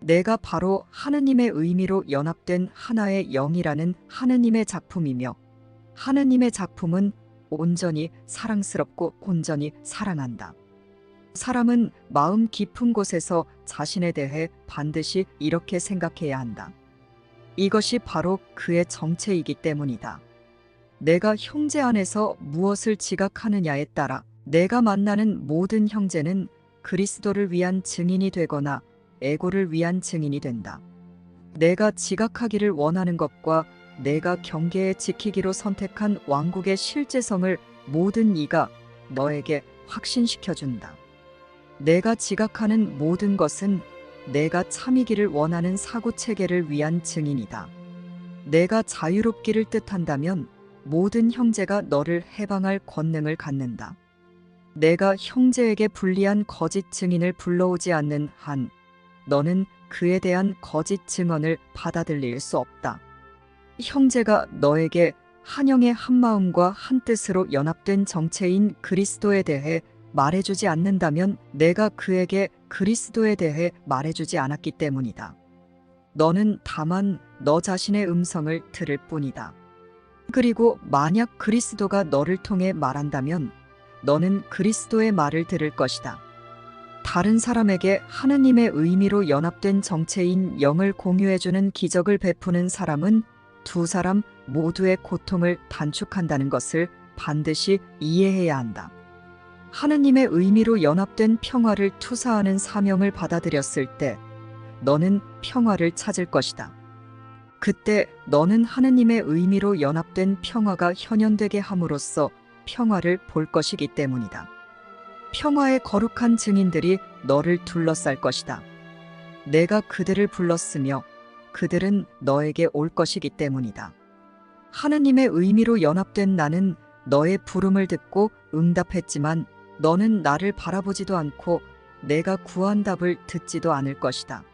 내가 바로 하느님의 의미로 연합된 하나의 영이라는 하느님의 작품이며 하느님의 작품은 온전히 사랑스럽고 온전히 사랑한다. 사람은 마음 깊은 곳에서 자신에 대해 반드시 이렇게 생각해야 한다. 이것이 바로 그의 정체이기 때문이다. 내가 형제 안에서 무엇을 지각하느냐에 따라 내가 만나는 모든 형제는 그리스도를 위한 증인이 되거나 에고를 위한 증인이 된다. 내가 지각하기를 원하는 것과 내가 경계에 지키기로 선택한 왕국의 실제성을 모든 이가 너에게 확신시켜준다. 내가 지각하는 모든 것은 내가 참이기를 원하는 사고체계를 위한 증인이다. 내가 자유롭기를 뜻한다면 모든 형제가 너를 해방할 권능을 갖는다. 내가 형제에게 불리한 거짓 증인을 불러오지 않는 한 너는 그에 대한 거짓 증언을 받아들일 수 없다. 형제가 너에게 한영의 한마음과 한뜻으로 연합된 정체인 그리스도에 대해 말해주지 않는다면 내가 그에게 그리스도에 대해 말해주지 않았기 때문이다. 너는 다만 너 자신의 음성을 들을 뿐이다. 그리고 만약 그리스도가 너를 통해 말한다면 너는 그리스도의 말을 들을 것이다. 다른 사람에게 하느님의 의미로 연합된 정체인 영을 공유해주는 기적을 베푸는 사람은 두 사람 모두의 고통을 단축한다는 것을 반드시 이해해야 한다. 하느님의 의미로 연합된 평화를 투사하는 사명을 받아들였을 때 너는 평화를 찾을 것이다. 그때 너는 하느님의 의미로 연합된 평화가 현현되게 함으로써 평화를 볼 것이기 때문이다. 평화의 거룩한 증인들이 너를 둘러쌀 것이다. 내가 그들을 불렀으며 그들은 너에게 올 것이기 때문이다. 하느님의 의미로 연합된 나는 너의 부름을 듣고 응답했지만 너는 나를 바라보지도 않고 내가 구한 답을 듣지도 않을 것이다.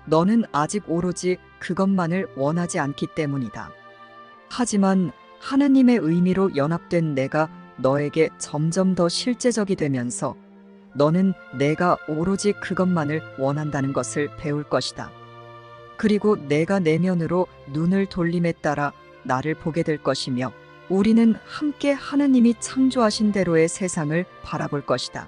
너는 아직 오로지 그것만을 원하지 않기 때문이다. 하지만 하느님의 의미로 연합된 내가 너에게 점점 더 실제적이 되면서 너는 내가 오로지 그것만을 원한다는 것을 배울 것이다. 그리고 내가 내면으로 눈을 돌림에 따라 나를 보게 될 것이며 우리는 함께 하느님이 창조하신 대로의 세상을 바라볼 것이다.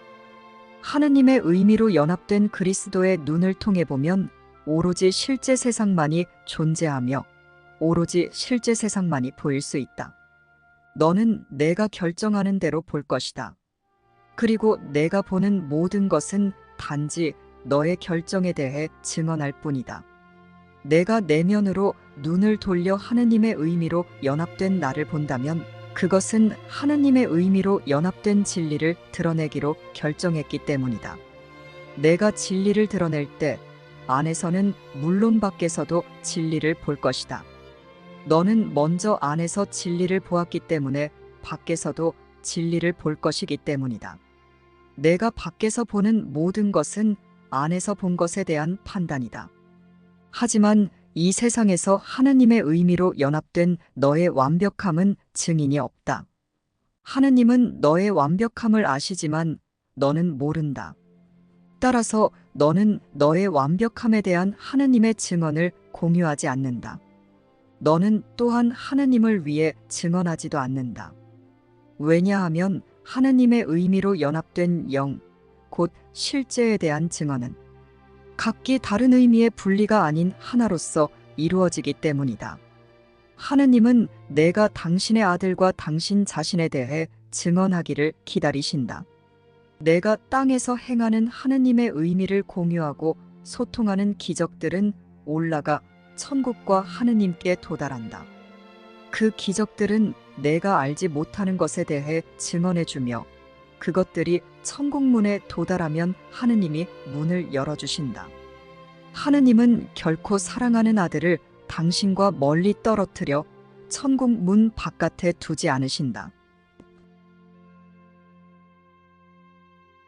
하느님의 의미로 연합된 그리스도의 눈을 통해 보면 오로지 실제 세상만이 존재하며 오로지 실제 세상만이 보일 수 있다. 너는 내가 결정하는 대로 볼 것이다. 그리고 내가 보는 모든 것은 단지 너의 결정에 대해 증언할 뿐이다. 내가 내면으로 눈을 돌려 하느님의 의미로 연합된 나를 본다면 그것은 하느님의 의미로 연합된 진리를 드러내기로 결정했기 때문이다. 내가 진리를 드러낼 때 안에서는 물론 밖에서도 진리를 볼 것이다. 너는 먼저 안에서 진리를 보았기 때문에 밖에서도 진리를 볼 것이기 때문이다. 내가 밖에서 보는 모든 것은 안에서 본 것에 대한 판단이다. 하지만 이 세상에서 하느님의 의미로 연합된 너의 완벽함은 증인이 없다. 하느님은 너의 완벽함을 아시지만 너는 모른다. 따라서 너는 너의 완벽함에 대한 하느님의 증언을 공유하지 않는다. 너는 또한 하느님을 위해 증언하지도 않는다. 왜냐하면 하느님의 의미로 연합된 영, 곧 실제에 대한 증언은 각기 다른 의미의 분리가 아닌 하나로서 이루어지기 때문이다. 하느님은 내가 당신의 아들과 당신 자신에 대해 증언하기를 기다리신다. 내가 땅에서 행하는 하느님의 의미를 공유하고 소통하는 기적들은 올라가 천국과 하느님께 도달한다. 그 기적들은 내가 알지 못하는 것에 대해 증언해주며 그것들이 천국문에 도달하면 하느님이 문을 열어주신다. 하느님은 결코 사랑하는 아들을 당신과 멀리 떨어뜨려 천국 문 바깥에 두지 않으신다.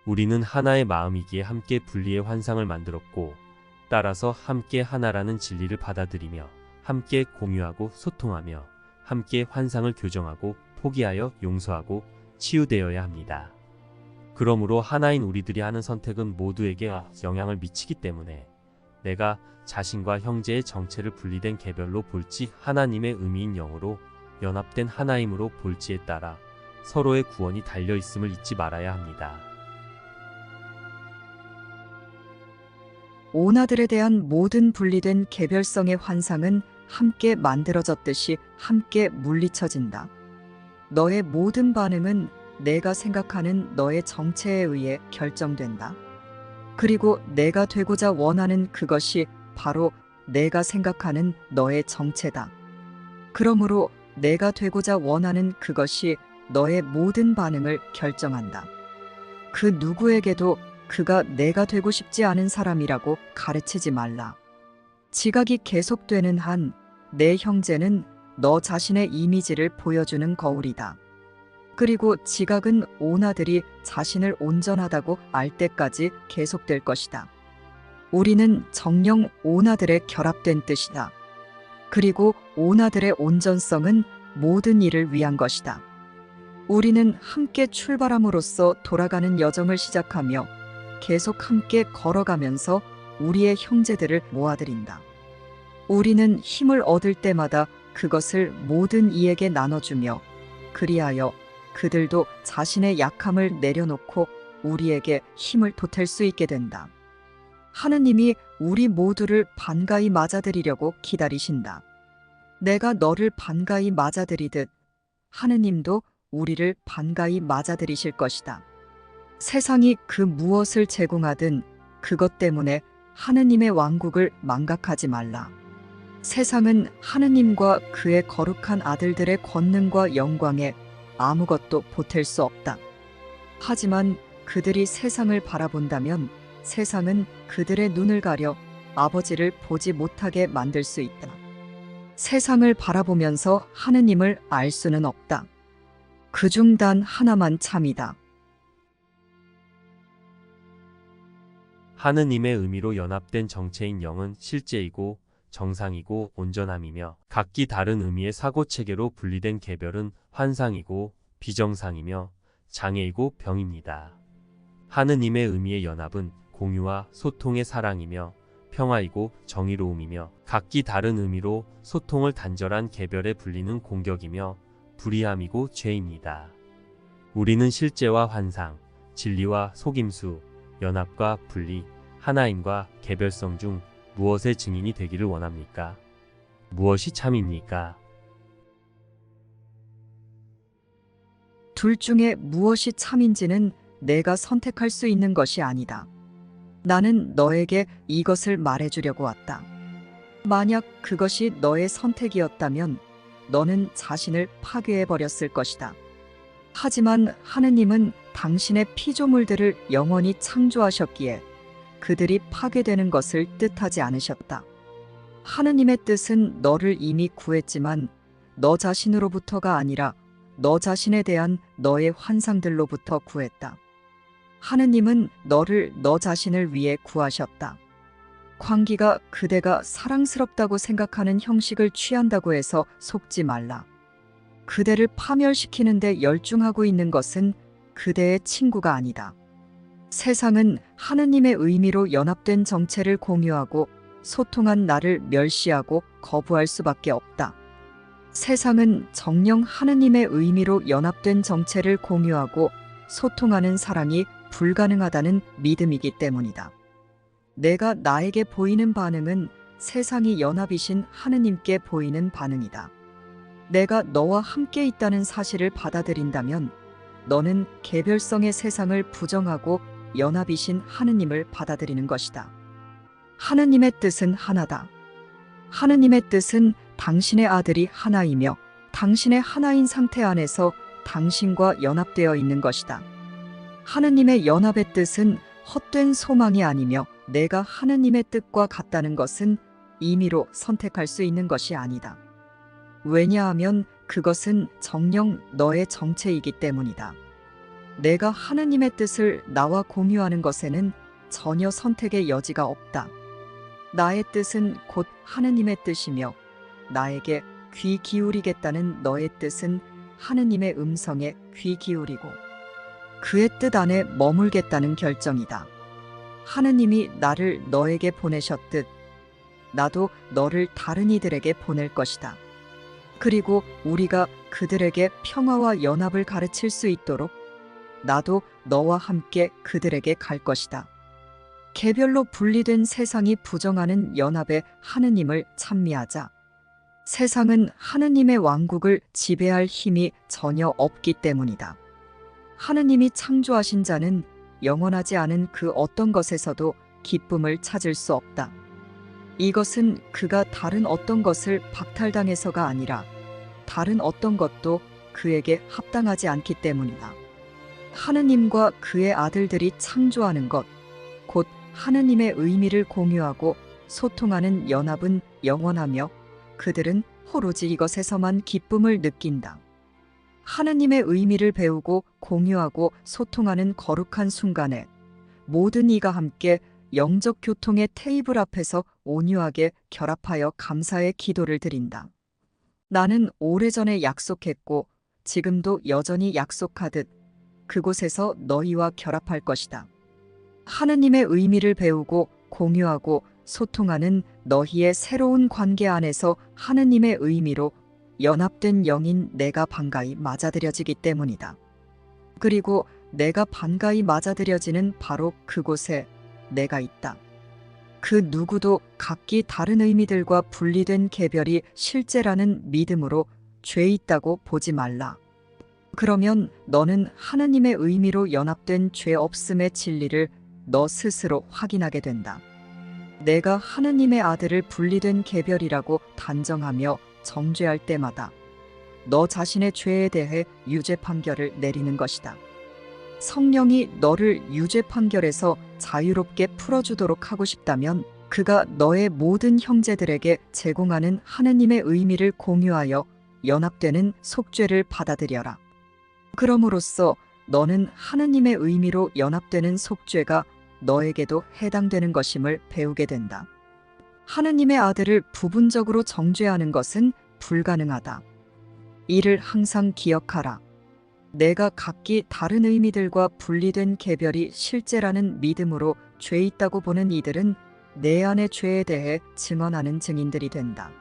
우리는 하나의 마음이기에 함께 분리의 환상을 만들었고 따라서 함께 하나라는 진리를 받아들이며 함께 공유하고 소통하며 함께 환상을 교정하고 포기하여 용서하고 치유되어야 합니다. 그러므로 하나인 우리들이 하는 선택은 모두에게 영향을 미치기 때문에 내가 자신과 형제의 정체를 분리된 개별로 볼지 하나님의 의미인 영으로 연합된 하나임으로 볼지에 따라 서로의 구원이 달려 있음을 잊지 말아야 합니다. 오나들에 대한 모든 분리된 개별성의 환상은 함께 만들어졌듯이 함께 물리쳐진다. 너의 모든 반응은 내가 생각하는 너의 정체에 의해 결정된다. 그리고 내가 되고자 원하는 그것이 바로 내가 생각하는 너의 정체다. 그러므로 내가 되고자 원하는 그것이 너의 모든 반응을 결정한다. 그 누구에게도 그가 내가 되고 싶지 않은 사람이라고 가르치지 말라. 지각이 계속되는 한 내 형제는 너 자신의 이미지를 보여주는 거울이다. 그리고 지각은 오나들이 자신을 온전하다고 알 때까지 계속될 것이다. 우리는 정령 오나들의 결합된 뜻이다. 그리고 오나들의 온전성은 모든 일을 위한 것이다. 우리는 함께 출발함으로써 돌아가는 여정을 시작하며 계속 함께 걸어가면서 우리의 형제들을 모아들인다. 우리는 힘을 얻을 때마다 그것을 모든 이에게 나눠주며 그리하여 그들도 자신의 약함을 내려놓고 우리에게 힘을 보탤 수 있게 된다. 하느님이 우리 모두를 반가이 맞아들이려고 기다리신다. 내가 너를 반가이 맞아들이듯 하느님도 우리를 반가이 맞아들이실 것이다. 세상이 그 무엇을 제공하든 그것 때문에 하느님의 왕국을 망각하지 말라. 세상은 하느님과 그의 거룩한 아들들의 권능과 영광에 아무것도 보탤 수 없다. 하지만 그들이 세상을 바라본다면 세상은 그들의 눈을 가려 아버지를 보지 못하게 만들 수 있다. 세상을 바라보면서 하느님을 알 수는 없다. 그중 단 하나만 참이다. 하느님의 의미로 연합된 정체인 영은 실제이고 정상이고 온전함이며 각기 다른 의미의 사고체계로 분리된 개별은 환상이고 비정상이며 장애이고 병입니다. 하느님의 의미의 연합은 공유와 소통의 사랑이며 평화이고 정의로움이며 각기 다른 의미로 소통을 단절한 개별에 불리는 공격이며 불의함이고 죄입니다. 우리는 실제와 환상, 진리와 속임수, 연합과 분리, 하나임과 개별성 중 무엇의 증인이 되기를 원합니까? 무엇이 참입니까? 둘 중에 무엇이 참인지는 내가 선택할 수 있는 것이 아니다. 나는 너에게 이것을 말해주려고 왔다. 만약 그것이 너의 선택이었다면 너는 자신을 파괴해버렸을 것이다. 하지만 하느님은 당신의 피조물들을 영원히 창조하셨기에 그들이 파괴되는 것을 뜻하지 않으셨다. 하느님의 뜻은 너를 이미 구했지만 너 자신으로부터가 아니라 너 자신에 대한 너의 환상들로부터 구했다. 하느님은 너를 너 자신을 위해 구하셨다. 광기가 그대가 사랑스럽다고 생각하는 형식을 취한다고 해서 속지 말라. 그대를 파멸시키는데 열중하고 있는 것은 그대의 친구가 아니다. 세상은 하느님의 의미로 연합된 정체를 공유하고 소통한 나를 멸시하고 거부할 수밖에 없다. 세상은 정녕 하느님의 의미로 연합된 정체를 공유하고 소통하는 사랑이 불가능하다는 믿음이기 때문이다. 내가 나에게 보이는 반응은 세상이 연합이신 하느님께 보이는 반응이다. 내가 너와 함께 있다는 사실을 받아들인다면 너는 개별성의 세상을 부정하고 연합이신 하느님을 받아들이는 것이다. 하느님의 뜻은 하나다. 하느님의 뜻은 당신의 아들이 하나이며 당신의 하나인 상태 안에서 당신과 연합되어 있는 것이다. 하느님의 연합의 뜻은 헛된 소망이 아니며 내가 하느님의 뜻과 같다는 것은 임의로 선택할 수 있는 것이 아니다. 왜냐하면 그것은 정녕 너의 정체이기 때문이다. 내가 하느님의 뜻을 나와 공유하는 것에는 전혀 선택의 여지가 없다. 나의 뜻은 곧 하느님의 뜻이며 나에게 귀 기울이겠다는 너의 뜻은 하느님의 음성에 귀 기울이고 그의 뜻 안에 머물겠다는 결정이다. 하느님이 나를 너에게 보내셨듯 나도 너를 다른 이들에게 보낼 것이다. 그리고 우리가 그들에게 평화와 연합을 가르칠 수 있도록 나도 너와 함께 그들에게 갈 것이다. 개별로 분리된 세상이 부정하는 연합에 하느님을 찬미하자. 세상은 하느님의 왕국을 지배할 힘이 전혀 없기 때문이다. 하느님이 창조하신 자는 영원하지 않은 그 어떤 것에서도 기쁨을 찾을 수 없다. 이것은 그가 다른 어떤 것을 박탈당해서가 아니라 다른 어떤 것도 그에게 합당하지 않기 때문이다. 하느님과 그의 아들들이 창조하는 것, 곧 하느님의 의미를 공유하고 소통하는 연합은 영원하며 그들은 오로지 이것에서만 기쁨을 느낀다. 하느님의 의미를 배우고 공유하고 소통하는 거룩한 순간에 모든 이가 함께 영적 교통의 테이블 앞에서 온유하게 결합하여 감사의 기도를 드린다. 나는 오래전에 약속했고 지금도 여전히 약속하듯 그곳에서 너희와 결합할 것이다. 하느님의 의미를 배우고 공유하고 소통하는 너희의 새로운 관계 안에서 하느님의 의미로 연합된 영인 내가 반가이 맞아들여지기 때문이다. 그리고 내가 반가이 맞아들여지는 바로 그곳에 내가 있다. 그 누구도 각기 다른 의미들과 분리된 개별이 실제라는 믿음으로 죄 있다고 보지 말라. 그러면 너는 하느님의 의미로 연합된 죄 없음의 진리를 너 스스로 확인하게 된다. 내가 하느님의 아들을 분리된 개별이라고 단정하며 정죄할 때마다 너 자신의 죄에 대해 유죄 판결을 내리는 것이다. 성령이 너를 유죄 판결에서 자유롭게 풀어주도록 하고 싶다면 그가 너의 모든 형제들에게 제공하는 하느님의 의미를 공유하여 연합되는 속죄를 받아들여라. 그럼으로써 너는 하느님의 의미로 연합되는 속죄가 너에게도 해당되는 것임을 배우게 된다. 하느님의 아들을 부분적으로 정죄하는 것은 불가능하다. 이를 항상 기억하라. 내가 각기 다른 의미들과 분리된 개별이 실제라는 믿음으로 죄 있다고 보는 이들은 내 안의 죄에 대해 증언하는 증인들이 된다.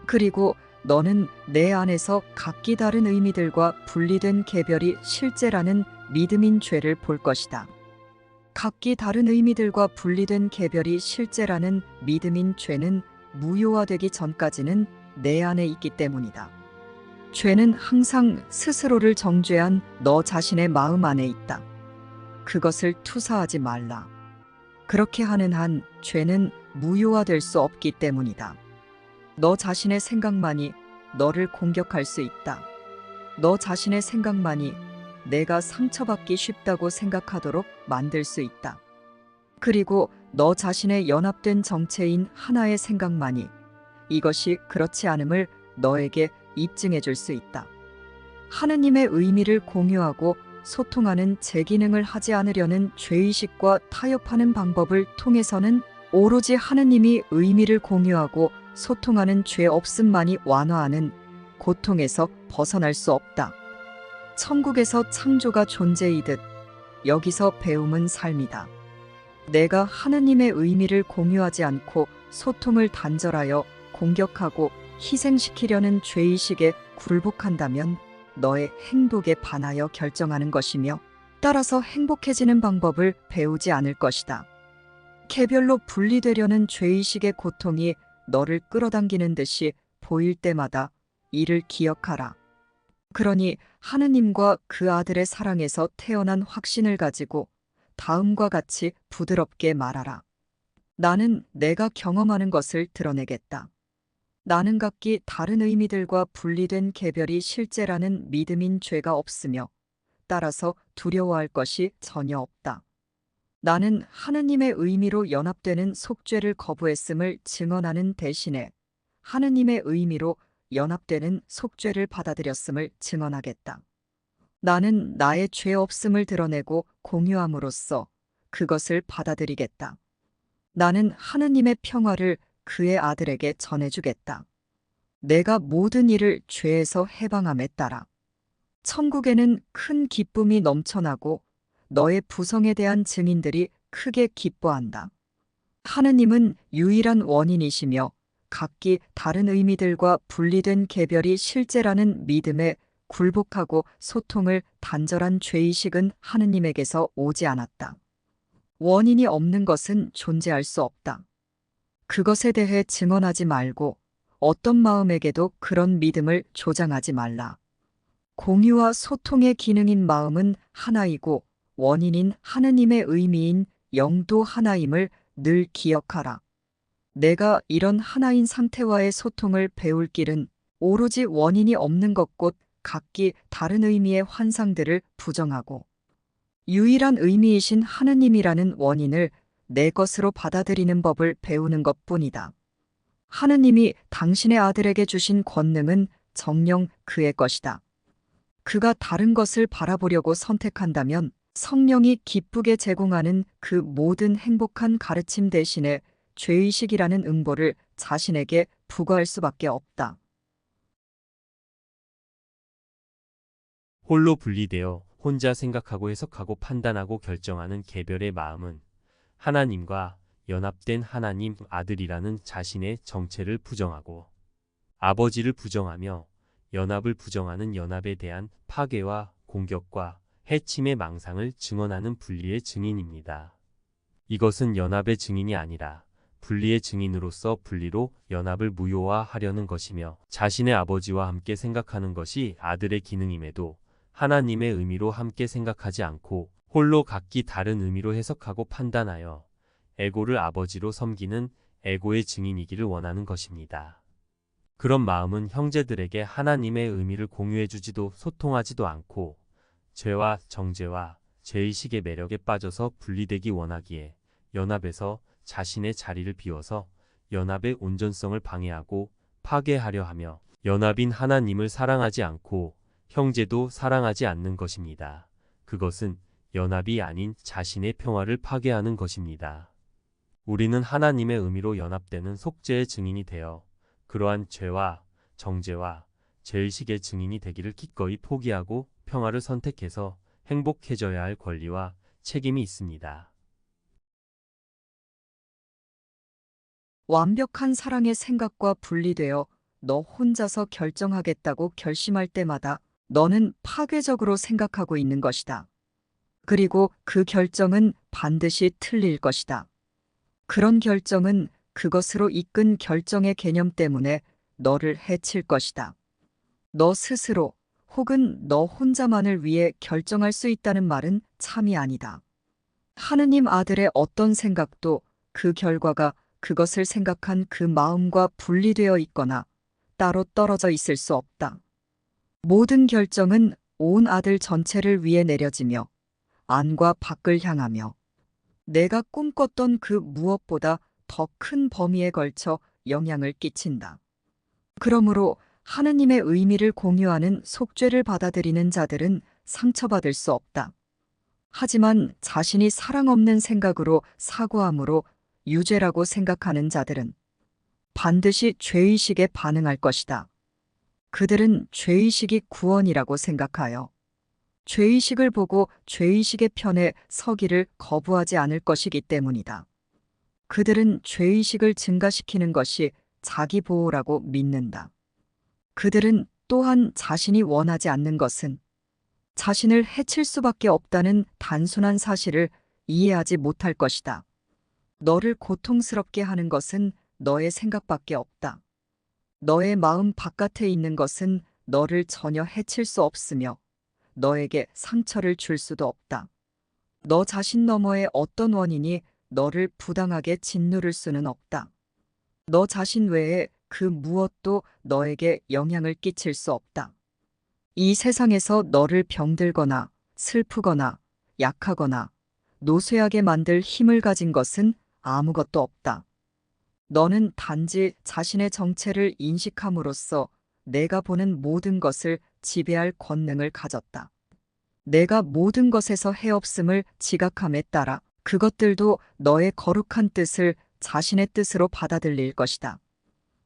그리고 너는 내 안에서 각기 다른 의미들과 분리된 개별이 실제라는 믿음인 죄를 볼 것이다. 각기 다른 의미들과 분리된 개별이 실제라는 믿음인 죄는 무효화되기 전까지는 내 안에 있기 때문이다. 죄는 항상 스스로를 정죄한 너 자신의 마음 안에 있다. 그것을 투사하지 말라. 그렇게 하는 한 죄는 무효화될 수 없기 때문이다. 너 자신의 생각만이 너를 공격할 수 있다. 너 자신의 생각만이 내가 상처받기 쉽다고 생각하도록 만들 수 있다. 그리고 너 자신의 연합된 정체인 하나의 생각만이 이것이 그렇지 않음을 너에게 입증해 줄 수 있다. 하느님의 의미를 공유하고 소통하는 재기능을 하지 않으려는 죄의식과 타협하는 방법을 통해서는 오로지 하느님이 의미를 공유하고 소통하는 죄 없음만이 완화하는 고통에서 벗어날 수 없다. 천국에서 창조가 존재이듯 여기서 배움은 삶이다. 내가 하느님의 의미를 공유하지 않고 소통을 단절하여 공격하고 희생시키려는 죄의식에 굴복한다면 너의 행복에 반하여 결정하는 것이며 따라서 행복해지는 방법을 배우지 않을 것이다. 개별로 분리되려는 죄의식의 고통이 너를 끌어당기는 듯이 보일 때마다 이를 기억하라. 그러니 하느님과 그 아들의 사랑에서 태어난 확신을 가지고 다음과 같이 부드럽게 말하라. 나는 내가 경험하는 것을 드러내겠다. 나는 각기 다른 의미들과 분리된 개별이 실제라는 믿음인 죄가 없으며 따라서 두려워할 것이 전혀 없다. 나는 하느님의 의미로 연합되는 속죄를 거부했음을 증언하는 대신에 하느님의 의미로 연합되는 속죄를 받아들였음을 증언하겠다. 나는 나의 죄 없음을 드러내고 공유함으로써 그것을 받아들이겠다. 나는 하느님의 평화를 그의 아들에게 전해주겠다. 내가 모든 일을 죄에서 해방함에 따라 천국에는 큰 기쁨이 넘쳐나고 너의 부성에 대한 증인들이 크게 기뻐한다. 하느님은 유일한 원인이시며 각기 다른 의미들과 분리된 개별이 실제라는 믿음에 굴복하고 소통을 단절한 죄의식은 하느님에게서 오지 않았다. 원인이 없는 것은 존재할 수 없다. 그것에 대해 증언하지 말고 어떤 마음에게도 그런 믿음을 조장하지 말라. 공유와 소통의 기능인 마음은 하나이고 원인인 하느님의 의미인 영도 하나임을 늘 기억하라. 내가 이런 하나인 상태와의 소통을 배울 길은 오로지 원인이 없는 것 곧 각기 다른 의미의 환상들을 부정하고 유일한 의미이신 하느님이라는 원인을 내 것으로 받아들이는 법을 배우는 것뿐이다. 하느님이 당신의 아들에게 주신 권능은 정녕 그의 것이다. 그가 다른 것을 바라보려고 선택한다면 성령이 기쁘게 제공하는 그 모든 행복한 가르침 대신에 죄의식이라는 음보를 자신에게 부과할 수밖에 없다. 홀로 분리되어 혼자 생각하고 해석하고 판단하고 결정하는 개별의 마음은 하나님과 연합된 하나님 아들이라는 자신의 정체를 부정하고 아버지를 부정하며 연합을 부정하는 연합에 대한 파괴와 공격과 해침의 망상을 증언하는 분리의 증인입니다. 이것은 연합의 증인이 아니라 분리의 증인으로서 분리로 연합을 무효화하려는 것이며 자신의 아버지와 함께 생각하는 것이 아들의 기능임에도 하나님의 의미로 함께 생각하지 않고 홀로 각기 다른 의미로 해석하고 판단하여 에고를 아버지로 섬기는 에고의 증인이기를 원하는 것입니다. 그런 마음은 형제들에게 하나님의 의미를 공유해주지도 소통하지도 않고 죄와 정죄와 죄의식의 매력에 빠져서 분리되기 원하기에 연합에서 자신의 자리를 비워서 연합의 온전성을 방해하고 파괴하려 하며 연합인 하나님을 사랑하지 않고 형제도 사랑하지 않는 것입니다. 그것은 연합이 아닌 자신의 평화를 파괴하는 것입니다. 우리는 하나님의 의미로 연합되는 속죄의 증인이 되어 그러한 죄와 정죄와 죄의식의 증인이 되기를 기꺼이 포기하고 평화를 선택해서 행복해져야 할 권리와 책임이 있습니다. 완벽한 사랑의 생각과 분리되어 너 혼자서 결정하겠다고 결심할 때마다 너는 파괴적으로 생각하고 있는 것이다. 그리고 그 결정은 반드시 틀릴 것이다. 그런 결정은 그것으로 이끈 결정의 개념 때문에 너를 해칠 것이다. 너 스스로 혹은 너 혼자만을 위해 결정할 수 있다는 말은 참이 아니다. 하느님 아들의 어떤 생각도 그 결과가 그것을 생각한 그 마음과 분리되어 있거나 따로 떨어져 있을 수 없다. 모든 결정은 온 아들 전체를 위해 내려지며 안과 밖을 향하며 내가 꿈꿨던 그 무엇보다 더 큰 범위에 걸쳐 영향을 끼친다. 그러므로 하느님의 의미를 공유하는 속죄를 받아들이는 자들은 상처받을 수 없다. 하지만 자신이 사랑 없는 생각으로 사고함으로 유죄라고 생각하는 자들은 반드시 죄의식에 반응할 것이다. 그들은 죄의식이 구원이라고 생각하여 죄의식을 보고 죄의식의 편에 서기를 거부하지 않을 것이기 때문이다. 그들은 죄의식을 증가시키는 것이 자기 보호라고 믿는다. 그들은 또한 자신이 원하지 않는 것은 자신을 해칠 수밖에 없다는 단순한 사실을 이해하지 못할 것이다. 너를 고통스럽게 하는 것은 너의 생각밖에 없다. 너의 마음 바깥에 있는 것은 너를 전혀 해칠 수 없으며 너에게 상처를 줄 수도 없다. 너 자신 너머의 어떤 원인이 너를 부당하게 짓누를 수는 없다. 너 자신 외에 그 무엇도 너에게 영향을 끼칠 수 없다. 이 세상에서 너를 병들거나 슬프거나 약하거나 노쇠하게 만들 힘을 가진 것은 아무것도 없다. 너는 단지 자신의 정체를 인식함으로써 내가 보는 모든 것을 지배할 권능을 가졌다. 내가 모든 것에서 해없음을 지각함에 따라 그것들도 너의 거룩한 뜻을 자신의 뜻으로 받아들일 것이다.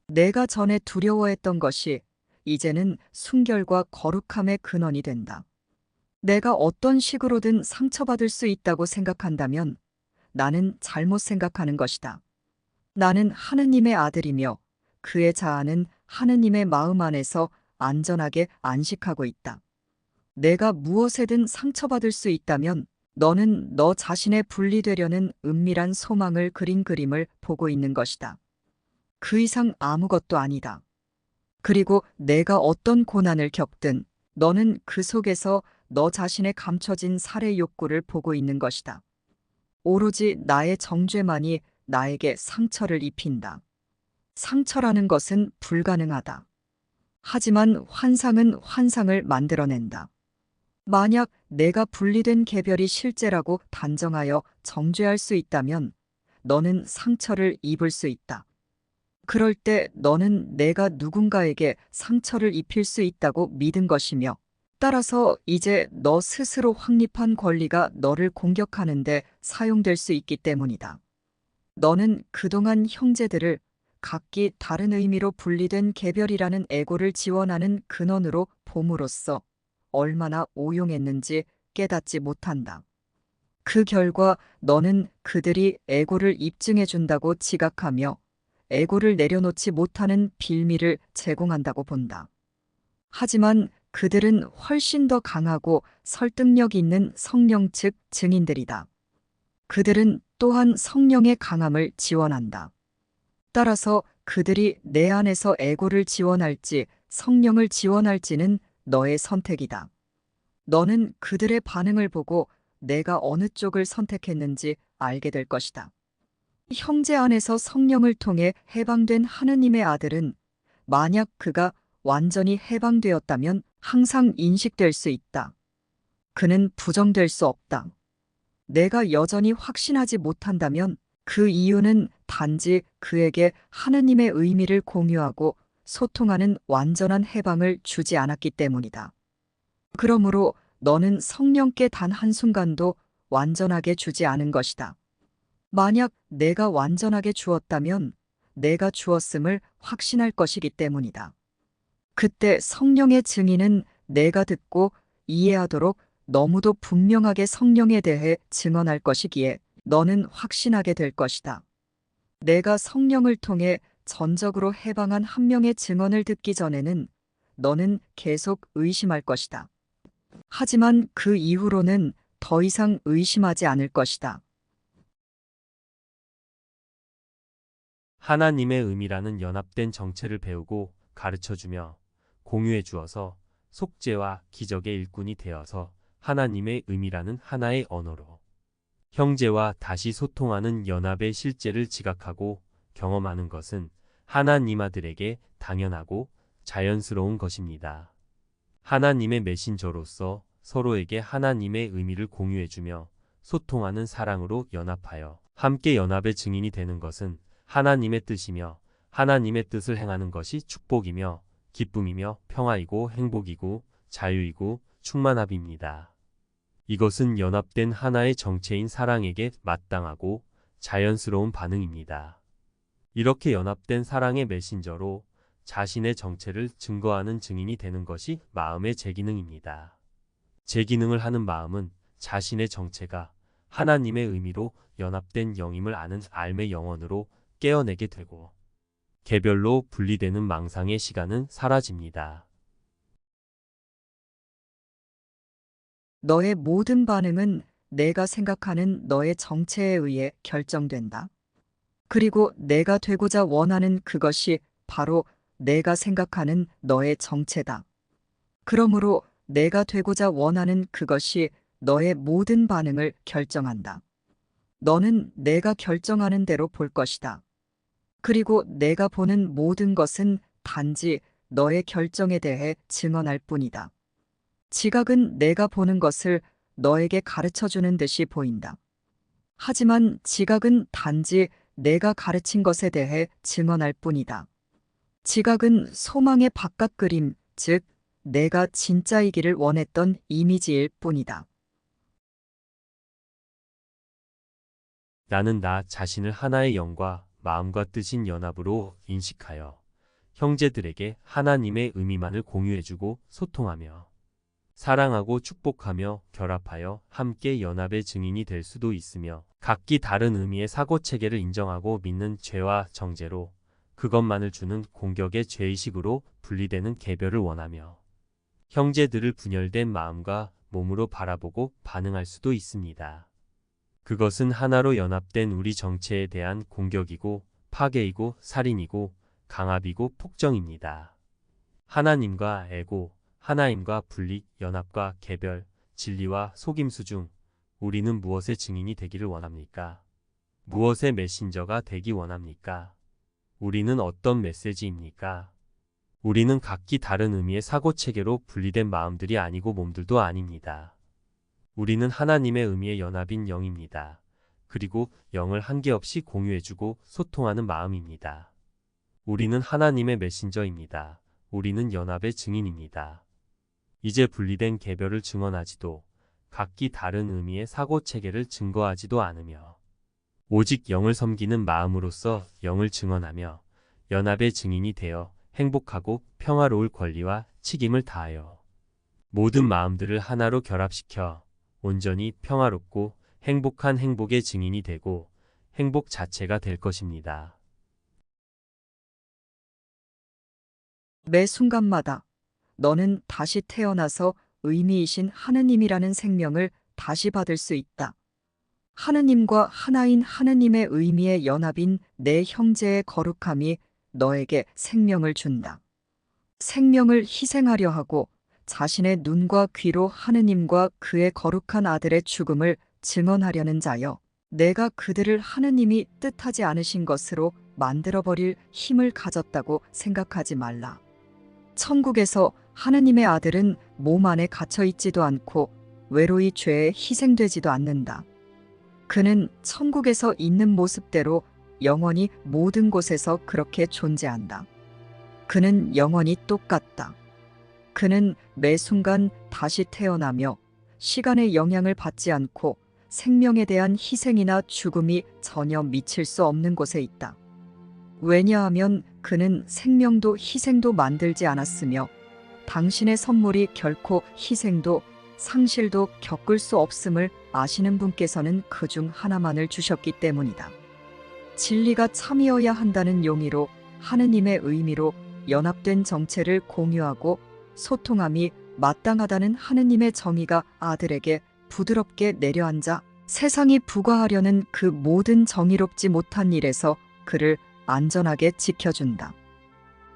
내가 전에 두려워했던 것이 이제는 순결과 거룩함의 근원이 된다. 내가 어떤 식으로든 상처받을 수 있다고 생각한다면 나는 잘못 생각하는 것이다. 나는 하느님의 아들이며 그의 자아는 하느님의 마음 안에서 안전하게 안식하고 있다. 내가 무엇에든 상처받을 수 있다면 너는 너 자신의 분리되려는 은밀한 소망을 그린 그림을 보고 있는 것이다. 그 이상 아무것도 아니다. 그리고 내가 어떤 고난을 겪든 너는 그 속에서 너 자신의 감춰진 살해 욕구를 보고 있는 것이다. 오로지 나의 정죄만이 나에게 상처를 입힌다. 상처라는 것은 불가능하다. 하지만 환상은 환상을 만들어낸다. 만약 내가 분리된 개별이 실제라고 단정하여 정죄할 수 있다면 너는 상처를 입을 수 있다. 그럴 때 너는 내가 누군가에게 상처를 입힐 수 있다고 믿은 것이며 따라서 이제 너 스스로 확립한 권리가 너를 공격하는데 사용될 수 있기 때문이다. 너는 그동안 형제들을 각기 다른 의미로 분리된 개별이라는 애고를 지원하는 근원으로 봄으로써 얼마나 오용했는지 깨닫지 못한다. 그 결과 너는 그들이 애고를 입증해 준다고 지각하며 애고를 내려놓지 못하는 빌미를 제공한다고 본다. 하지만 그들은 훨씬 더 강하고 설득력 있는 성령 즉 증인들이다. 그들은 또한 성령의 강함을 지원한다. 따라서 그들이 내 안에서 애고를 지원할지 성령을 지원할지는 너의 선택이다. 너는 그들의 반응을 보고 내가 어느 쪽을 선택했는지 알게 될 것이다. 형제 안에서 성령을 통해 해방된 하느님의 아들은 만약 그가 완전히 해방되었다면 항상 인식될 수 있다. 그는 부정될 수 없다. 내가 여전히 확신하지 못한다면 그 이유는 단지 그에게 하느님의 의미를 공유하고 소통하는 완전한 해방을 주지 않았기 때문이다. 그러므로 너는 성령께 단 한순간도 완전하게 주지 않은 것이다. 만약 내가 완전하게 주었다면 내가 주었음을 확신할 것이기 때문이다. 그때 성령의 증인은 내가 듣고 이해하도록 너무도 분명하게 성령에 대해 증언할 것이기에 너는 확신하게 될 것이다. 내가 성령을 통해 전적으로 해방한 한 명의 증언을 듣기 전에는 너는 계속 의심할 것이다. 하지만 그 이후로는 더 이상 의심하지 않을 것이다. 하나님의 의미라는 연합된 정체를 배우고 가르쳐주며 공유해 주어서 속죄와 기적의 일꾼이 되어서 하나님의 의미라는 하나의 언어로 형제와 다시 소통하는 연합의 실제를 지각하고 경험하는 것은 하나님 아들에게 당연하고 자연스러운 것입니다. 하나님의 메신저로서 서로에게 하나님의 의미를 공유해주며 소통하는 사랑으로 연합하여 함께 연합의 증인이 되는 것은 하나님의 뜻이며 하나님의 뜻을 행하는 것이 축복이며 기쁨이며 평화이고 행복이고 자유이고 충만함입니다. 이것은 연합된 하나의 정체인 사랑에게 마땅하고 자연스러운 반응입니다. 이렇게 연합된 사랑의 메신저로 자신의 정체를 증거하는 증인이 되는 것이 마음의 재기능입니다. 재기능을 하는 마음은 자신의 정체가 하나님의 의미로 연합된 영임을 아는 알의 영혼으로 깨어내게 되고 개별로 분리되는 망상의 시간은 사라집니다. 너의 모든 반응은 내가 생각하는 너의 정체에 의해 결정된다. 그리고 내가 되고자 원하는 그것이 바로 내가 생각하는 너의 정체다. 그러므로 내가 되고자 원하는 그것이 너의 모든 반응을 결정한다. 너는 내가 결정하는 대로 볼 것이다. 그리고 내가 보는 모든 것은 단지 너의 결정에 대해 증언할 뿐이다. 지각은 내가 보는 것을 너에게 가르쳐주는 듯이 보인다. 하지만 지각은 단지 내가 가르친 것에 대해 증언할 뿐이다. 지각은 소망의 바깥 그림, 즉 내가 진짜이기를 원했던 이미지일 뿐이다. 나는 나 자신을 하나의 영과 마음과 뜻인 연합으로 인식하여 형제들에게 하나님의 의미만을 공유해주고 소통하며 사랑하고 축복하며 결합하여 함께 연합의 증인이 될 수도 있으며 각기 다른 의미의 사고체계를 인정하고 믿는 죄와 정죄로 그것만을 주는 공격의 죄의식으로 분리되는 개별을 원하며 형제들을 분열된 마음과 몸으로 바라보고 반응할 수도 있습니다. 그것은 하나로 연합된 우리 정체에 대한 공격이고 파괴이고 살인이고 강압이고 폭정입니다. 하나님과 에고, 하나임과 분리, 연합과 개별, 진리와 속임수 중 우리는 무엇의 증인이 되기를 원합니까? 무엇의 메신저가 되기 원합니까? 우리는 어떤 메시지입니까? 우리는 각기 다른 의미의 사고체계로 분리된 마음들이 아니고 몸들도 아닙니다. 우리는 하나님의 의미의 연합인 영입니다. 그리고 영을 한계없이 공유해주고 소통하는 마음입니다. 우리는 하나님의 메신저입니다. 우리는 연합의 증인입니다. 이제 분리된 개별을 증언하지도 각기 다른 의미의 사고체계를 증거하지도 않으며 오직 영을 섬기는 마음으로써 영을 증언하며 연합의 증인이 되어 행복하고 평화로울 권리와 책임을 다하여 모든 마음들을 하나로 결합시켜 온전히 평화롭고 행복한 행복의 증인이 되고 행복 자체가 될 것입니다. 매 순간마다 너는 다시 태어나서 의미이신 하느님이라는 생명을 다시 받을 수 있다. 하느님과 하나인 하느님의 의미의 연합인 내 형제의 거룩함이 너에게 생명을 준다. 생명을 희생하려 하고 자신의 눈과 귀로 하느님과 그의 거룩한 아들의 죽음을 증언하려는 자여, 내가 그들을 하느님이 뜻하지 않으신 것으로 만들어버릴 힘을 가졌다고 생각하지 말라. 천국에서 하느님의 아들은 몸 안에 갇혀 있지도 않고 외로이 죄에 희생되지도 않는다. 그는 천국에서 있는 모습대로 영원히 모든 곳에서 그렇게 존재한다. 그는 영원히 똑같다. 그는 매 순간 다시 태어나며 시간의 영향을 받지 않고 생명에 대한 희생이나 죽음이 전혀 미칠 수 없는 곳에 있다. 왜냐하면 그는 생명도 희생도 만들지 않았으며 당신의 선물이 결코 희생도 상실도 겪을 수 없음을 아시는 분께서는 그중 하나만을 주셨기 때문이다. 진리가 참이어야 한다는 용의로 하느님의 의미로 연합된 정체를 공유하고 소통함이 마땅하다는 하느님의 정의가 아들에게 부드럽게 내려앉아 세상이 부과하려는 그 모든 정의롭지 못한 일에서 그를 안전하게 지켜준다.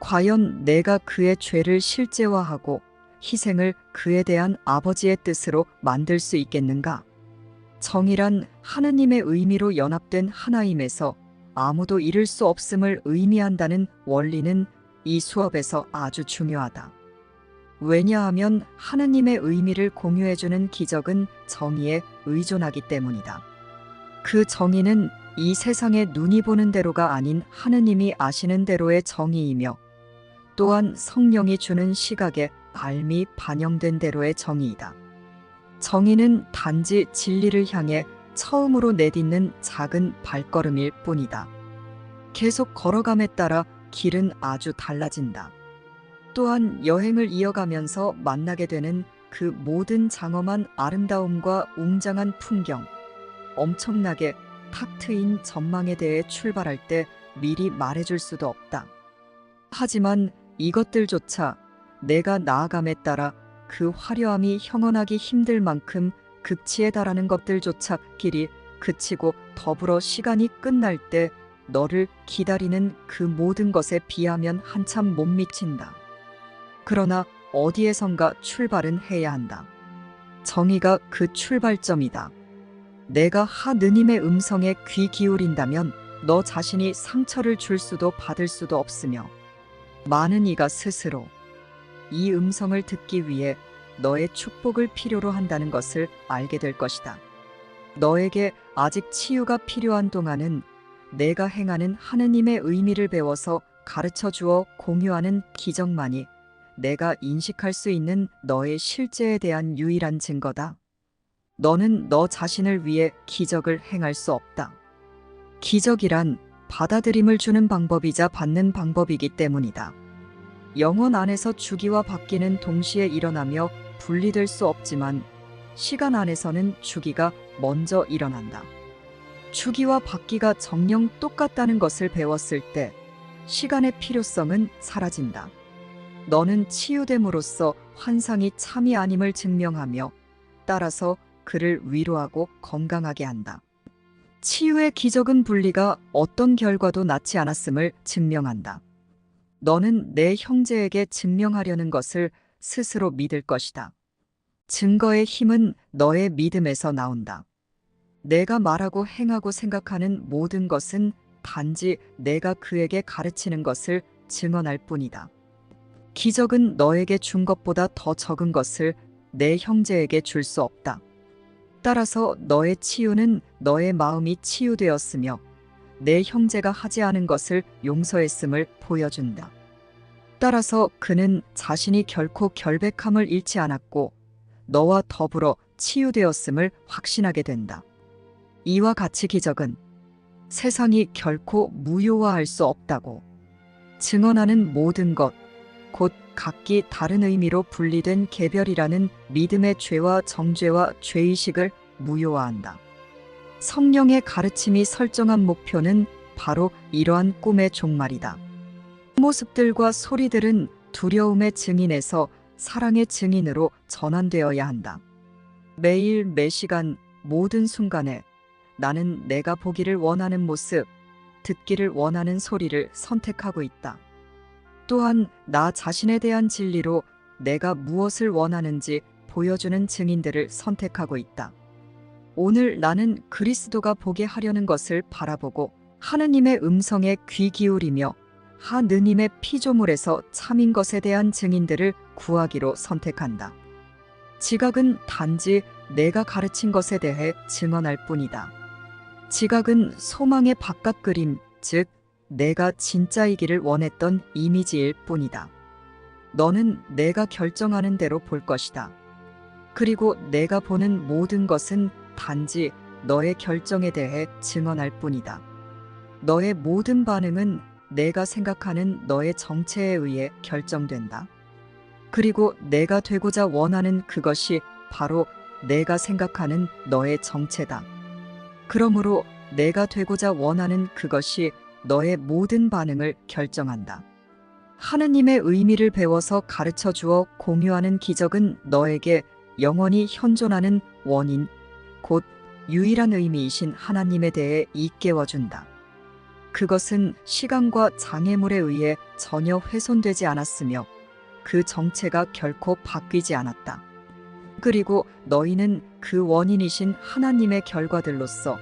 과연 내가 그의 죄를 실제화하고 희생을 그에 대한 아버지의 뜻으로 만들 수 있겠는가? 정의란 하느님의 의미로 연합된 하나임에서 아무도 잃을 수 없음을 의미한다는 원리는 이 수업에서 아주 중요하다. 왜냐하면 하느님의 의미를 공유해주는 기적은 정의에 의존하기 때문이다. 그 정의는 이 세상의 눈이 보는 대로가 아닌 하느님이 아시는 대로의 정의이며 또한 성령이 주는 시각에 알미 반영된 대로의 정의이다. 정의는 단지 진리를 향해 처음으로 내딛는 작은 발걸음일 뿐이다. 계속 걸어감에 따라 길은 아주 달라진다. 또한 여행을 이어가면서 만나게 되는 그 모든 장엄한 아름다움과 웅장한 풍경, 엄청나게 탁 트인 전망에 대해 출발할 때 미리 말해줄 수도 없다. 하지만 이것들조차 내가 나아감에 따라 그 화려함이 형언하기 힘들 만큼 극치에 달하는 것들조차 길이 그치고 더불어 시간이 끝날 때 너를 기다리는 그 모든 것에 비하면 한참 못 미친다. 그러나 어디에선가 출발은 해야 한다. 정의가 그 출발점이다. 내가 하느님의 음성에 귀 기울인다면 너 자신이 상처를 줄 수도 받을 수도 없으며 많은 이가 스스로 이 음성을 듣기 위해 너의 축복을 필요로 한다는 것을 알게 될 것이다. 너에게 아직 치유가 필요한 동안은 내가 행하는 하느님의 의미를 배워서 가르쳐 주어 공유하는 기적만이 내가 인식할 수 있는 너의 실제에 대한 유일한 증거다. 너는 너 자신을 위해 기적을 행할 수 없다. 기적이란 받아들임을 주는 방법이자 받는 방법이기 때문이다. 영혼 안에서 주기와 받기는 동시에 일어나며 분리될 수 없지만 시간 안에서는 주기가 먼저 일어난다. 주기와 바퀴가 정녕 똑같다는 것을 배웠을 때 시간의 필요성은 사라진다. 너는 치유됨으로써 환상이 참이 아님을 증명하며 따라서 그를 위로하고 건강하게 한다. 치유의 기적은 분리가 어떤 결과도 낳지 않았음을 증명한다. 너는 내 형제에게 증명하려는 것을 스스로 믿을 것이다. 증거의 힘은 너의 믿음에서 나온다. 내가 말하고 행하고 생각하는 모든 것은 단지 내가 그에게 가르치는 것을 증언할 뿐이다. 기적은 너에게 준 것보다 더 적은 것을 내 형제에게 줄 수 없다. 따라서 너의 치유는 너의 마음이 치유되었으며 내 형제가 하지 않은 것을 용서했음을 보여준다. 따라서 그는 자신이 결코 결백함을 잃지 않았고 너와 더불어 치유되었음을 확신하게 된다. 이와 같이 기적은 세상이 결코 무효화할 수 없다고 증언하는 모든 것, 곧 각기 다른 의미로 분리된 개별이라는 믿음의 죄와 정죄와 죄의식을 무효화한다. 성령의 가르침이 설정한 목표는 바로 이러한 꿈의 종말이다. 모습들과 소리들은 두려움의 증인에서 사랑의 증인으로 전환되어야 한다. 매일 매시간 모든 순간에 나는 내가 보기를 원하는 모습, 듣기를 원하는 소리를 선택하고 있다. 또한 나 자신에 대한 진리로 내가 무엇을 원하는지 보여주는 증인들을 선택하고 있다. 오늘 나는 그리스도가 보게 하려는 것을 바라보고 하느님의 음성에 귀 기울이며 하느님의 피조물에서 참인 것에 대한 증인들을 구하기로 선택한다. 지각은 단지 내가 가르친 것에 대해 증언할 뿐이다. 지각은 소망의 바깥 그림, 즉 내가 진짜이기를 원했던 이미지일 뿐이다. 너는 내가 결정하는 대로 볼 것이다. 그리고 내가 보는 모든 것은 단지 너의 결정에 대해 증언할 뿐이다. 너의 모든 반응은 내가 생각하는 너의 정체에 의해 결정된다. 그리고 내가 되고자 원하는 그것이 바로 내가 생각하는 너의 정체다. 그러므로 내가 되고자 원하는 그것이 너의 모든 반응을 결정한다. 하느님의 의미를 배워서 가르쳐 주어 공유하는 기적은 너에게 영원히 현존하는 원인, 곧 유일한 의미이신 하나님에 대해 일깨워준다. 그것은 시간과 장애물에 의해 전혀 훼손되지 않았으며 그 정체가 결코 바뀌지 않았다. 그리고 너희는 그 원인이신 하나님의 결과들로서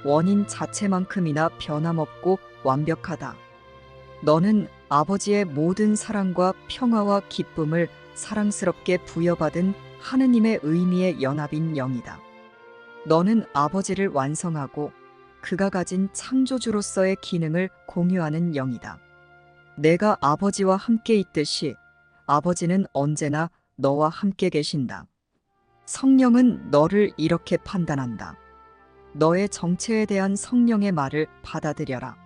원인 자체만큼이나 변함없고 완벽하다. 너는 아버지의 모든 사랑과 평화와 기쁨을 사랑스럽게 부여받은 하느님의 의미의 연합인 영이다. 너는 아버지를 완성하고 그가 가진 창조주로서의 기능을 공유하는 영이다. 내가 아버지와 함께 있듯이 아버지는 언제나 너와 함께 계신다. 성령은 너를 이렇게 판단한다. 너의 정체에 대한 성령의 말을 받아들여라.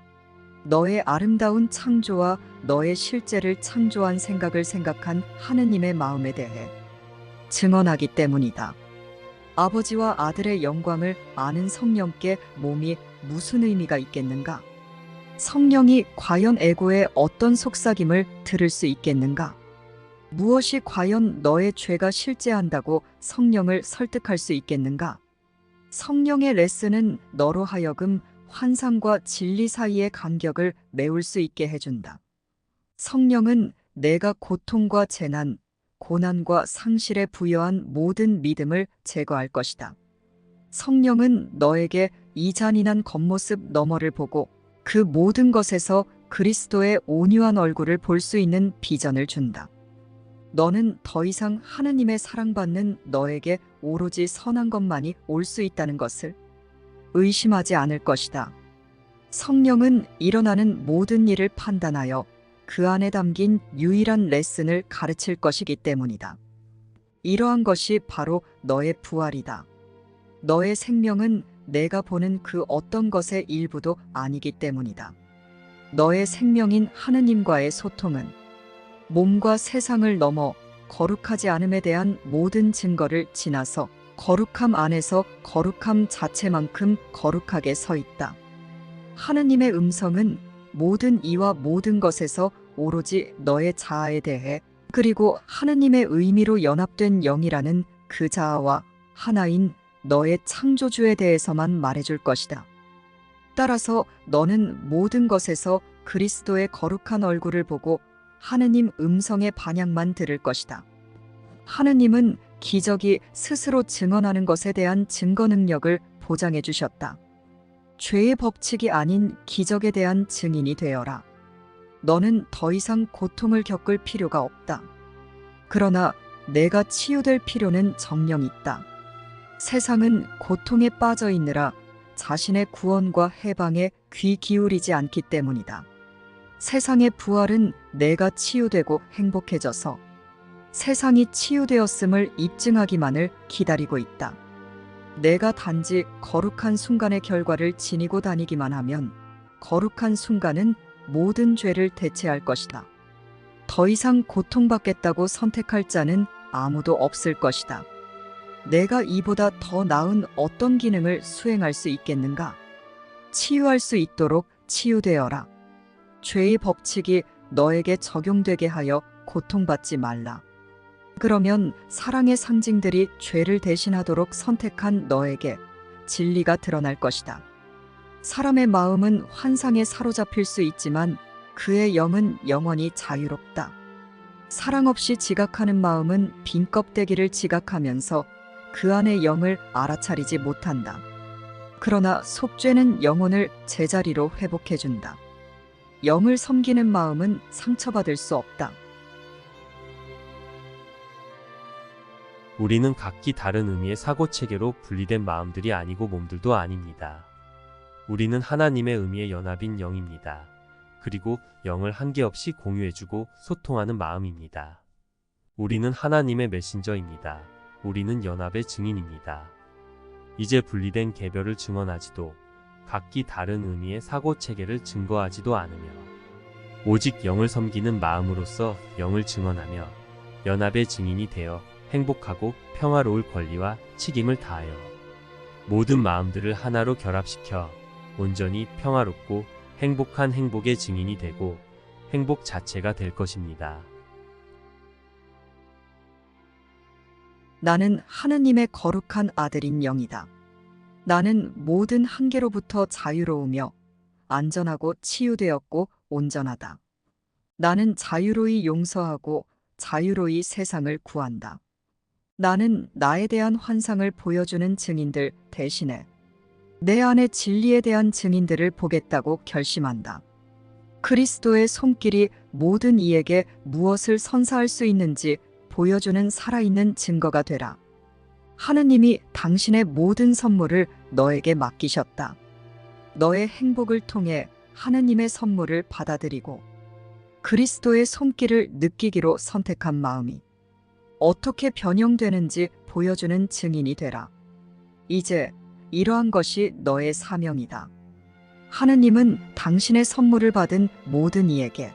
너의 아름다운 창조와 너의 실제를 창조한 생각을 생각한 하느님의 마음에 대해 증언하기 때문이다. 아버지와 아들의 영광을 아는 성령께 몸이 무슨 의미가 있겠는가? 성령이 과연 에고의 어떤 속삭임을 들을 수 있겠는가? 무엇이 과연 너의 죄가 실제한다고 성령을 설득할 수 있겠는가? 성령의 레슨은 너로 하여금 환상과 진리 사이의 간격을 메울 수 있게 해준다. 성령은 내가 고통과 재난, 고난과 상실에 부여한 모든 믿음을 제거할 것이다. 성령은 너에게 이 잔인한 겉모습 너머를 보고 그 모든 것에서 그리스도의 온유한 얼굴을 볼 수 있는 비전을 준다. 너는 더 이상 하느님의 사랑받는 너에게 오로지 선한 것만이 올 수 있다는 것을 의심하지 않을 것이다. 성령은 일어나는 모든 일을 판단하여 그 안에 담긴 유일한 레슨을 가르칠 것이기 때문이다. 이러한 것이 바로 너의 부활이다. 너의 생명은 내가 보는 그 어떤 것의 일부도 아니기 때문이다. 너의 생명인 하느님과의 소통은 몸과 세상을 넘어 거룩하지 않음에 대한 모든 증거를 지나서 거룩함 안에서 거룩함 자체만큼 거룩하게 서 있다. 하느님의 음성은 모든 이와 모든 것에서 오로지 너의 자아에 대해 그리고 하느님의 의미로 연합된 영이라는 그 자아와 하나인 너의 창조주에 대해서만 말해줄 것이다. 따라서 너는 모든 것에서 그리스도의 거룩한 얼굴을 보고 하느님 음성의 반향만 들을 것이다. 하느님은 기적이 스스로 증언하는 것에 대한 증거 능력을 보장해 주셨다. 죄의 법칙이 아닌 기적에 대한 증인이 되어라. 너는 더 이상 고통을 겪을 필요가 없다. 그러나 내가 치유될 필요는 정녕 있다. 세상은 고통에 빠져 있느라 자신의 구원과 해방에 귀 기울이지 않기 때문이다. 세상의 부활은 내가 치유되고 행복해져서 세상이 치유되었음을 입증하기만을 기다리고 있다. 내가 단지 거룩한 순간의 결과를 지니고 다니기만 하면 거룩한 순간은 모든 죄를 대체할 것이다. 더 이상 고통받겠다고 선택할 자는 아무도 없을 것이다. 내가 이보다 더 나은 어떤 기능을 수행할 수 있겠는가? 치유할 수 있도록 치유되어라. 죄의 법칙이 너에게 적용되게 하여 고통받지 말라. 그러면 사랑의 상징들이 죄를 대신하도록 선택한 너에게 진리가 드러날 것이다. 사람의 마음은 환상에 사로잡힐 수 있지만 그의 영은 영원히 자유롭다. 사랑 없이 지각하는 마음은 빈 껍데기를 지각하면서 그 안의 영을 알아차리지 못한다. 그러나 속죄는 영혼을 제자리로 회복해준다. 영을 섬기는 마음은 상처받을 수 없다. 우리는 각기 다른 의미의 사고체계로 분리된 마음들이 아니고 몸들도 아닙니다. 우리는 하나님의 의미의 연합인 영입니다. 그리고 영을 한계없이 공유해주고 소통하는 마음입니다. 우리는 하나님의 메신저입니다. 우리는 연합의 증인입니다. 이제 분리된 개별을 증언하지도 각기 다른 의미의 사고체계를 증거하지도 않으며 오직 영을 섬기는 마음으로서 영을 증언하며 연합의 증인이 되어 행복하고 평화로울 권리와 책임을 다하여 모든 마음들을 하나로 결합시켜 온전히 평화롭고 행복한 행복의 증인이 되고 행복 자체가 될 것입니다. 나는 하느님의 거룩한 아들인 영이다. 나는 모든 한계로부터 자유로우며 안전하고 치유되었고 온전하다. 나는 자유로이 용서하고 자유로이 세상을 구한다. 나는 나에 대한 환상을 보여주는 증인들 대신에 내 안의 진리에 대한 증인들을 보겠다고 결심한다. 그리스도의 손길이 모든 이에게 무엇을 선사할 수 있는지 보여주는 살아있는 증거가 되라. 하느님이 당신의 모든 선물을 너에게 맡기셨다. 너의 행복을 통해 하느님의 선물을 받아들이고 그리스도의 손길을 느끼기로 선택한 마음이 어떻게 변형되는지 보여주는 증인이 되라. 이제 이러한 것이 너의 사명이다. 하느님은 당신의 선물을 받은 모든 이에게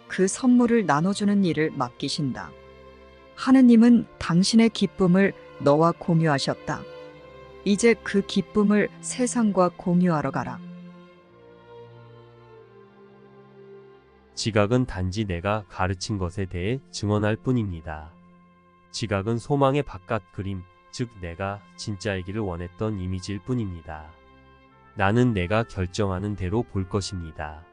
그 선물을 나눠주는 일을 맡기신다. 하느님은 당신의 기쁨을 너와 공유하셨다. 이제 그 기쁨을 세상과 공유하러 가라. 지각은 단지 내가 가르친 것에 대해 증언할 뿐입니다. 지각은 소망의 바깥 그림, 즉 내가 진짜이기를 원했던 이미지일 뿐입니다. 나는 내가 결정하는 대로 볼 것입니다.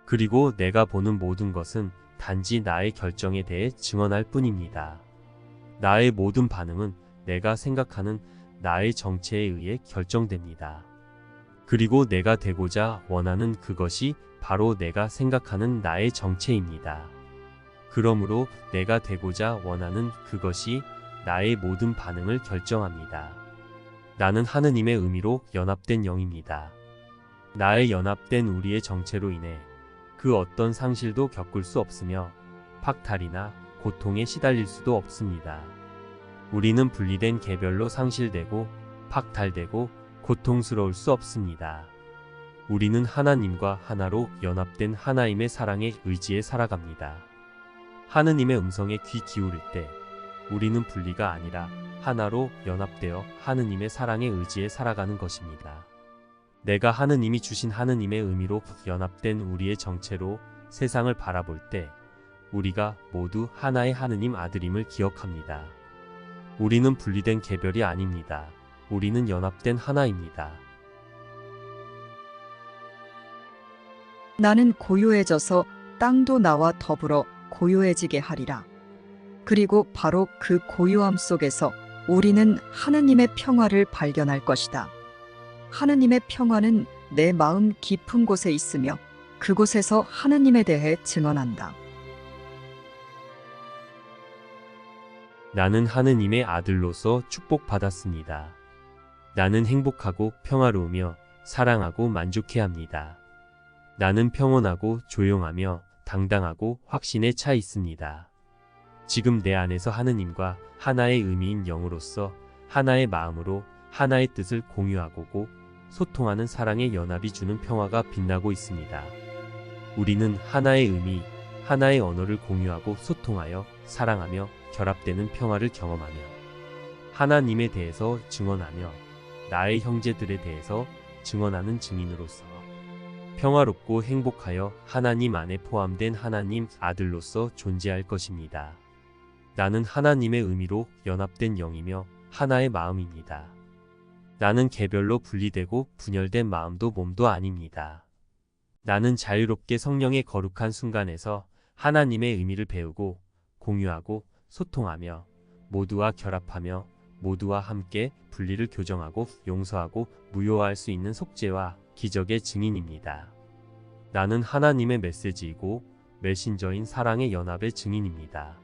그리고 내가 보는 모든 것은 단지 나의 결정에 대해 증언할 뿐입니다. 나의 모든 반응은 내가 생각하는 나의 정체에 의해 결정됩니다. 그리고 내가 되고자 원하는 그것이 바로 내가 생각하는 나의 정체입니다. 그러므로 내가 되고자 원하는 그것이 나의 모든 반응을 결정합니다. 나는 하느님의 의미로 연합된 영입니다. 나의 연합된 우리의 정체로 인해 그 어떤 상실도 겪을 수 없으며 박탈이나 고통에 시달릴 수도 없습니다. 우리는 분리된 개별로 상실되고 박탈되고 고통스러울 수 없습니다. 우리는 하나님과 하나로 연합된 하나님의 사랑의 의지에 살아갑니다. 하느님의 음성에 귀 기울일 때 우리는 분리가 아니라 하나로 연합되어 하느님의 사랑의 의지에 살아가는 것입니다. 내가 하느님이 주신 하느님의 의미로 연합된 우리의 정체로 세상을 바라볼 때 우리가 모두 하나의 하느님 아들임을 기억합니다. 우리는 분리된 개별이 아닙니다. 우리는 연합된 하나입니다. 나는 고요해져서 땅도 나와 더불어 고요해지게 하리라. 그리고 바로 그 고요함 속에서 우리는 하느님의 평화를 발견할 것이다. 하느님의 평화는 내 마음 깊은 곳에 있으며 그곳에서 하느님에 대해 증언한다. 나는 하느님의 아들로서 축복받았습니다. 나는 행복하고 평화로우며 사랑하고 만족해야 합니다. 나는 평온하고 조용하며 당당하고 확신에 차 있습니다. 지금 내 안에서 하느님과 하나의 의미인 영으로서 하나의 마음으로 하나의 뜻을 공유하고 소통하는 사랑의 연합이 주는 평화가 빛나고 있습니다. 우리는 하나의 의미, 하나의 언어를 공유하고 소통하여 사랑하며 결합되는 평화를 경험하며 하나님에 대해서 증언하며 나의 형제들에 대해서 증언하는 증인으로서 평화롭고 행복하여 하나님 안에 포함된 하나님 아들로서 존재할 것입니다. 나는 하나님의 의미로 연합된 영이며 하나의 마음입니다. 나는 개별로 분리되고 분열된 마음도 몸도 아닙니다. 나는 자유롭게 성령의 거룩한 순간에서 하나님의 의미를 배우고 공유하고 소통하며 모두와 결합하며 모두와 함께 분리를 교정하고 용서하고 무효화할 수 있는 속죄와 기적의 증인입니다. 나는 하나님의 메시지이고 메신저인 사랑의 연합의 증인입니다.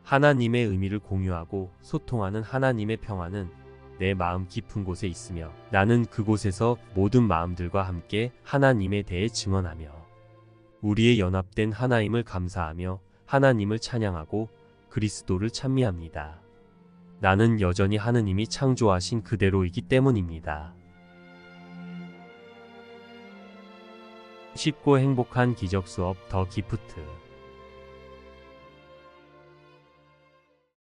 하나님의 의미를 공유하고 소통하는 하나님의 평화는 내 마음 깊은 곳에 있으며 나는 그곳에서 모든 마음들과 함께 하나님에 대해 증언하며 우리의 연합된 하나임을 감사하며 하나님을 찬양하고 그리스도를 찬미합니다. 나는 여전히 하느님이 창조하신 그대로이기 때문입니다. 쉽고 행복한 기적 수업 더 기프트